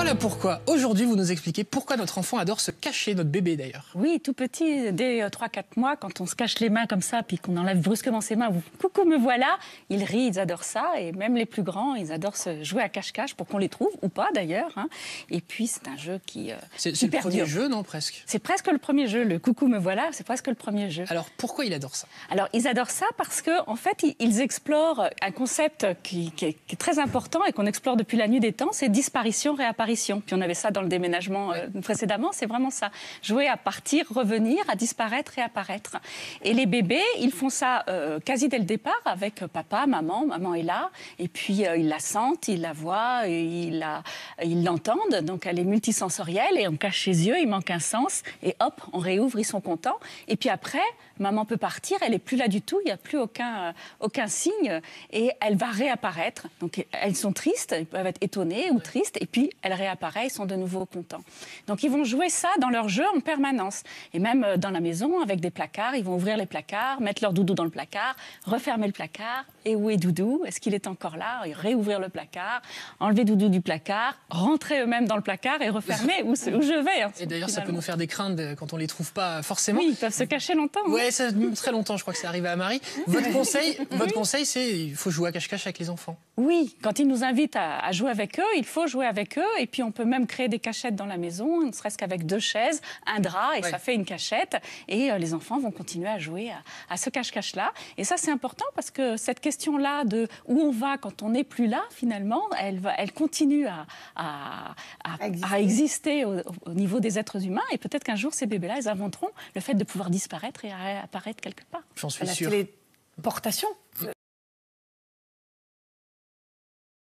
Voilà pourquoi, aujourd'hui, vous nous expliquez pourquoi notre enfant adore se cacher, notre bébé d'ailleurs. Oui, tout petit, dès 3-4 mois, quand on se cache les mains comme ça, puis qu'on enlève brusquement ses mains, coucou, me voilà, ils rient, ils adorent ça, et même les plus grands, ils adorent se jouer à cache-cache pour qu'on les trouve, ou pas d'ailleurs. Hein. Et puis, c'est un jeu qui c'est le premier jeu, non, presque? C'est presque le premier jeu, le coucou, me voilà, c'est presque le premier jeu. Alors, pourquoi il adore ça? Alors, ils adorent ça parce qu'en fait, ils explorent un concept qui est très important et qu'on explore depuis la nuit des temps, c'est disparition, réapparition. Puis on avait ça dans le déménagement précédemment, c'est vraiment ça. Jouer à partir, revenir, à disparaître, réapparaître. Et les bébés, ils font ça quasi dès le départ avec papa, maman est là, et puis ils la sentent, ils la voient, ils l'entendent, donc elle est multisensorielle et on cache ses yeux, il manque un sens, et hop, on réouvre, ils sont contents. Et puis après, maman peut partir, elle n'est plus là du tout, il n'y a plus aucun signe, et elle va réapparaître. Donc elles sont tristes, elles peuvent être étonnées ou tristes, et puis elles réapparaissent, ils sont de nouveau contents. Donc ils vont jouer ça dans leur jeu en permanence. Et même dans la maison, avec des placards, ils vont ouvrir les placards, mettre leur doudou dans le placard, refermer le placard, et où est Doudou? Est-ce qu'il est encore là? Et réouvrir le placard, enlever Doudou du placard, rentrer eux-mêmes dans le placard et refermer où je vais. Hein, et d'ailleurs, ça peut nous faire des craintes quand on ne les trouve pas forcément. Oui, ils peuvent se cacher longtemps. Oui, ça très longtemps, je crois que c'est arrivé à Marie. Votre conseil, c'est qu'il faut jouer à cache-cache avec les enfants. Oui, quand ils nous invitent à jouer avec eux, il faut jouer avec eux. Et puis, on peut même créer des cachettes dans la maison, ne serait-ce qu'avec 2 chaises, un drap, et ça fait une cachette. Et les enfants vont continuer à jouer à ce cache-cache-là. Et ça, c'est important parce que cette question-là de où on va quand on n'est plus là, finalement, elle continue à exister au niveau des êtres humains. Et peut-être qu'un jour, ces bébés-là, ils inventeront le fait de pouvoir disparaître et apparaître quelque part. J'en suis sûr. La téléportation.